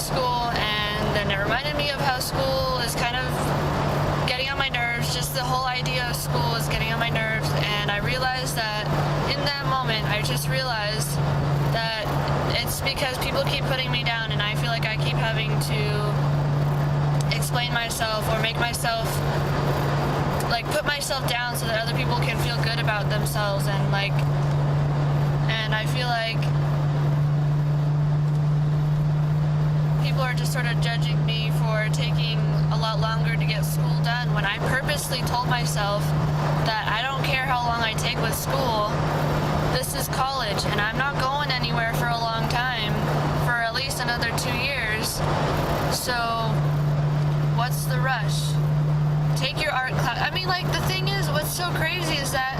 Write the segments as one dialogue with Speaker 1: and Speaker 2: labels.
Speaker 1: school, and then it reminded me of how school is kind of getting on my nerves. Just the whole idea of school is getting on my nerves, and I realized that in that moment, I just realized that it's because people keep putting me down, and I feel like I keep having to explain myself or make myself, like, put myself down so that other people can feel good about themselves, and I feel like people are just sort of judging me for taking a lot longer to get school done, when I purposely told myself that I don't care how long I take with school. This is college, and I'm not going anywhere for a long time, for at least another 2 years. So what's the rush? Take your art class. I mean, like, the thing is, what's so crazy is that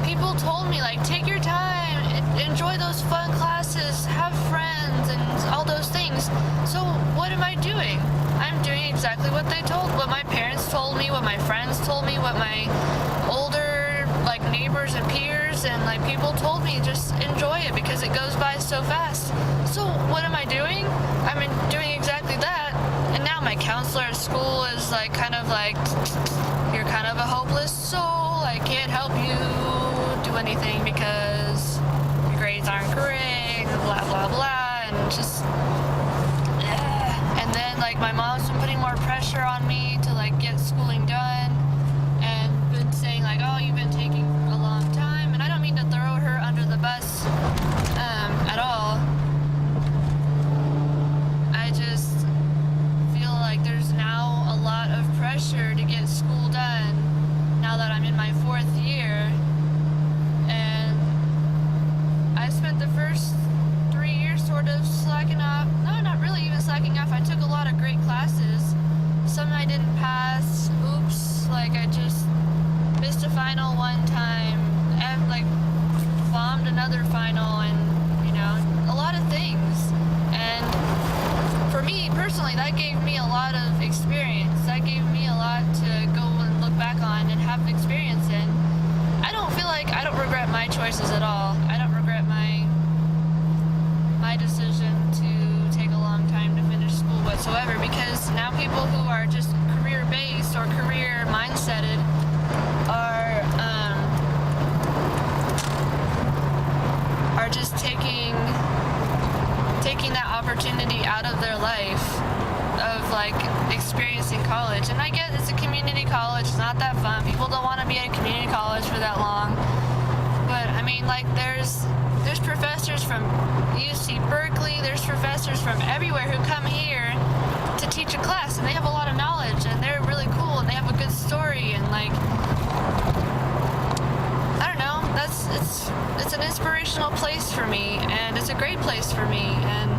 Speaker 1: people told me, like, take your time, enjoy those fun classes, have friends, and all those things. So what am I doing? I'm doing exactly what my parents told me, what my friends told me, what my older, like, neighbors and peers and, like, people told me. Just enjoy it because it goes by so fast. So what am I doing? I'm doing exactly that. And now my counselor at school is, like, kind of like, you're kind of a hopeless soul. I can't help you do anything because your grades aren't great, blah, blah, blah, and just, and then, like, my mom's been putting more pressure on me to, like, get schooling done, and been saying, like, oh, you've been taking a long time, and I don't mean to throw her under the bus, at all. I just feel like there's now a lot of pressure to get school done now that I'm in my 4th year, and I spent the first 3 years sort of slacking off. No, not really even slacking off. I took a lot of great classes. Some I didn't pass. Oops. Like, I just missed a final one time, and, like, bombed another final, and, you know, a lot of things. And for me, personally, that gave me a lot of experience. That gave me a lot to go and look back on and have experience in. I don't regret my choices at all. I don't regret my decision to take a long time to finish school whatsoever, because now people who are just career-based or career mindseted are just taking that opportunity out of their life of, like, experiencing college. And I get it's a community college, it's not that fun. People don't want to be at a community college for that long. But I mean, like, there's professors from UC Berkeley, there's professors from everywhere who come here to teach a class, and they have a lot of knowledge, and they're really cool, and they have a good story, and, like, I don't know, it's an inspirational place for me, and it's a great place for me, and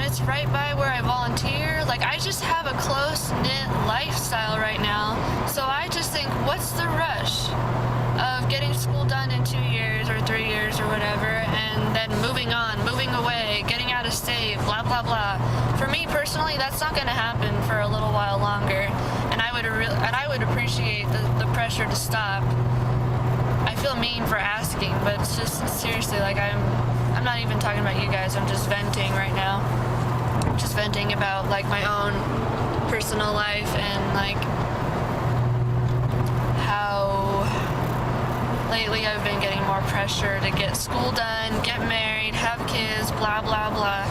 Speaker 1: it's right by where I volunteer. Like, I just have a close-knit lifestyle right now, so I just think, what's the rush of getting school done in 2 years or 3 years or whatever, and then moving on, moving away, getting out of state, blah, blah, blah. For me personally, that's not going to happen for a little while longer, and I would appreciate the pressure to stop. I feel mean for asking, but it's just, seriously, like, I'm not even talking about you guys, I'm just venting right now. Just venting about, like, my own personal life, and, like, how lately I've been getting more pressure to get school done, get married, have kids, blah, blah, blah.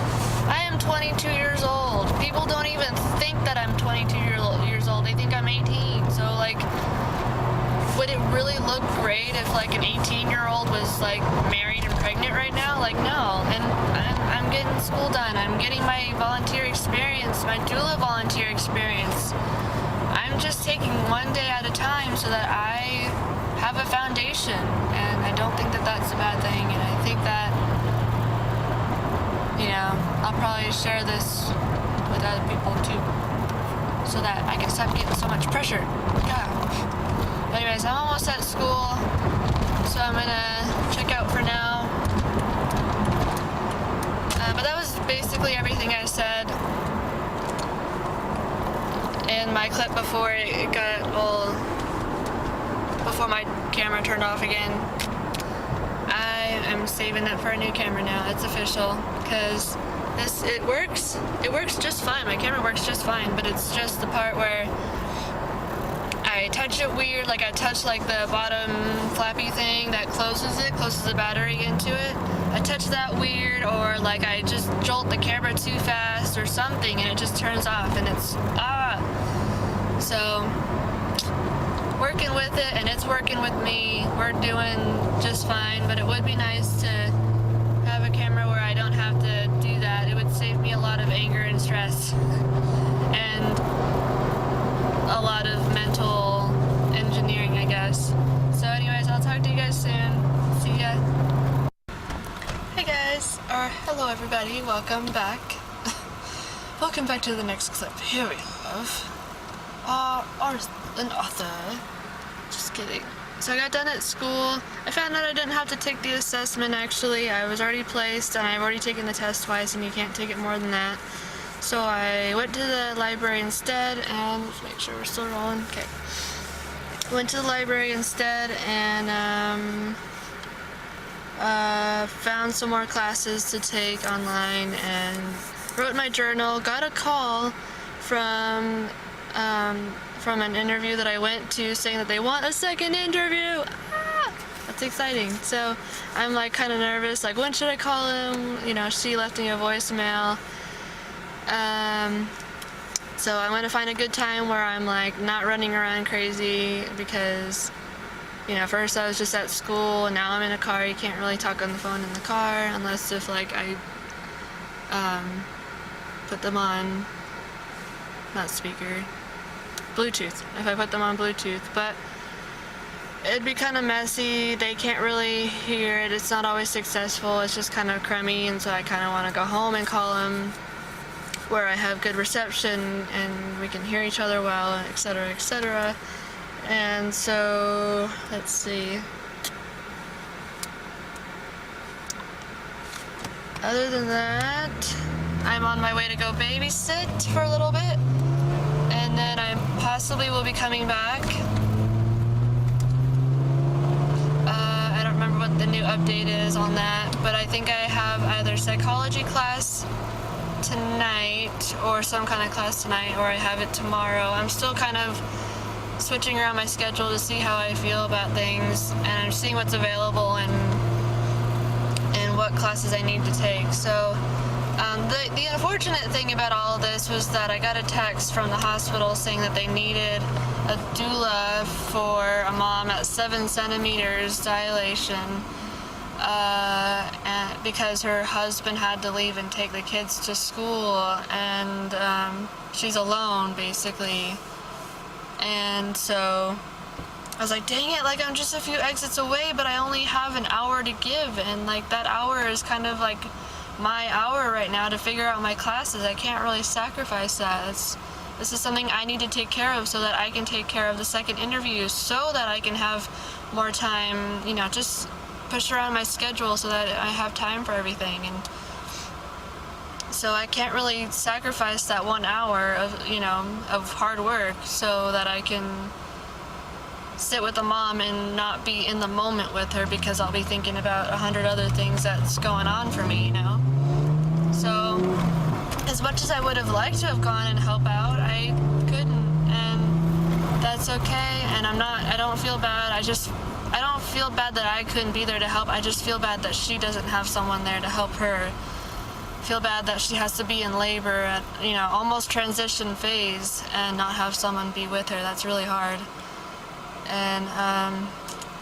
Speaker 1: I am 22 years old. People don't even think that I'm 22 years old. They think I'm 18. So, like, would it really look great if, like, an 18-year-old was, like, married and pregnant right now? Like, no. And I'm getting school done. I'm getting my volunteer experience, my doula volunteer experience. I'm just taking one day at a time so that I have a foundation, and I don't think that that's a bad thing, and I think that, you know, I'll probably share this with other people too, so that I can stop getting so much pressure. Yeah. But anyways, I'm almost at school, so I'm gonna check out for now. But that was basically everything I said in my clip before it got all, before my camera turned off again. I am saving it for a new camera now. It's official, because it works just fine. My camera works just fine, but it's just the part where I touch it weird, like I touch like the bottom flappy thing that closes the battery into it. I touch that weird, or like I just jolt the camera too fast or something and it just turns off, and it's so working with it, and it's working with me. We're doing just fine, but it would be nice to have a camera where I don't have to do that. It would save me a lot of anger and stress and a lot of mental engineering, I guess. So anyways, I'll talk to you guys soon. See ya. Hey guys, or hello everybody, welcome back. Welcome back to the next clip. Here we have an author. Just kidding. So I got done at school. I found out I didn't have to take the assessment actually. I was already placed and I've already taken the test twice and you can't take it more than that. So I went to the library instead, and let's make sure we're still rolling. Okay. Went to the library instead and found some more classes to take online and wrote my journal. Got a call from an interview that I went to saying that they want a second interview. That's exciting. So I'm like kind of nervous, like when should I call him? You know, she left me a voicemail. So I'm going to find a good time where I'm like not running around crazy, because you know, first I was just at school and now I'm in a car. You can't really talk on the phone in the car unless if like I put them on, not speaker, Bluetooth, if I put them on Bluetooth, but it'd be kind of messy. They can't really hear it. It's not always successful. It's just kind of crummy, and so I kind of want to go home and call them where I have good reception and we can hear each other well, etc., etc. And so, let's see. Other than that, I'm on my way to go babysit for a little bit, and then I possibly will be coming back. I don't remember what the new update is on that, but I think I have either psychology class tonight or some kind of class tonight, or I have it tomorrow. I'm still kind of switching around my schedule to see how I feel about things, and I'm seeing what's available and what classes I need to take. So the unfortunate thing about all of this was that I got a text from the hospital saying that they needed a doula for a mom at 7 centimeters dilation, and because her husband had to leave and take the kids to school, and she's alone basically. And so I was like, dang it, like I'm just a few exits away, but I only have an hour to give, and like that hour is kind of like my hour right now to figure out my classes. I can't really sacrifice that. This is something I need to take care of so that I can take care of the second interview, so that I can have more time, you know, just push around my schedule so that I have time for everything. And so I can't really sacrifice that 1 hour of, you know, of hard work so that I can sit with the mom and not be in the moment with her, because I'll be thinking about 100 other things that's going on for me, you know. So as much as I would have liked to have gone and help out, I couldn't, and that's okay. And I don't feel bad. I don't feel bad that I couldn't be there to help. I just feel bad that she doesn't have someone there to help her. Feel bad that she has to be in labor at, you know, almost transition phase and not have someone be with her. That's really hard. And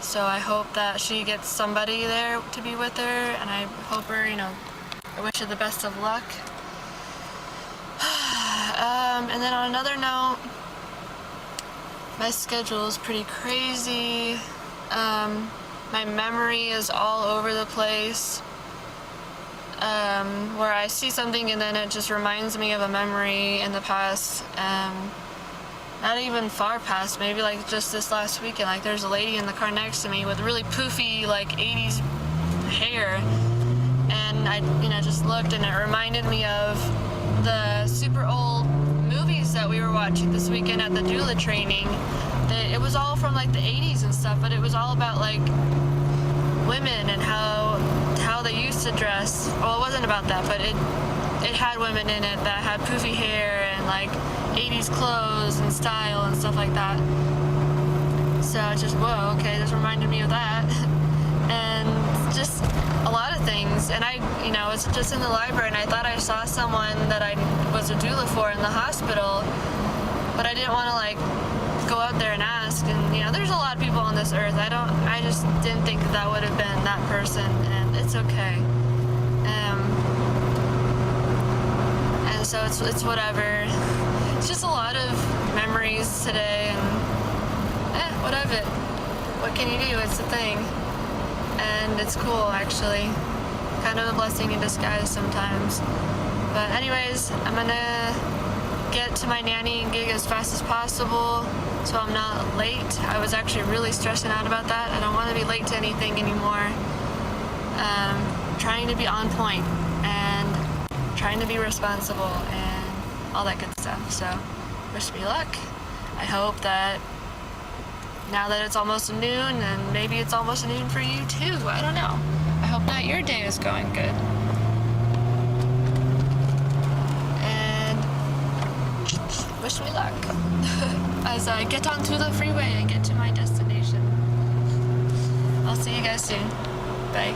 Speaker 1: so I hope that she gets somebody there to be with her, and I hope her, you know, I wish her the best of luck. And then on another note, my schedule is pretty crazy. My memory is all over the place. Where I see something and then it just reminds me of a memory in the past. Not even far past, maybe like just this last weekend. Like there's a lady in the car next to me with really poofy like 80s hair, and I, you know, just looked and it reminded me of the super old movies that we were watching this weekend at the doula training. It was all from like the 80s and stuff, but it was all about like women and how they used to dress. Well, it wasn't about that, but it it had women in it that had poofy hair and like 80s clothes and style and stuff like that. So it's just, whoa, okay, this reminded me of that. And just a lot of things. And I, was just in the library and I thought I saw someone that I was a doula for in the hospital, but I didn't want to like go out there and ask. And there's a lot of people on this earth. I just didn't think that would have been that person, and it's okay. And so it's whatever. It's just a lot of memories today, and whatever. What can you do? It's a thing. And it's cool, actually. Kind of a blessing in disguise sometimes. But anyways, I'm gonna get to my nannying gig as fast as possible so I'm not late. I was actually really stressing out about that. I don't want to be late to anything anymore. Trying to be on point and trying to be responsible and all that good stuff. So, wish me luck. I hope that now that it's almost noon, and maybe it's almost noon for you too, I don't know. I hope that your day is going good. And wish me luck as I get onto the freeway and get to my destination. I'll see you guys soon. Bye.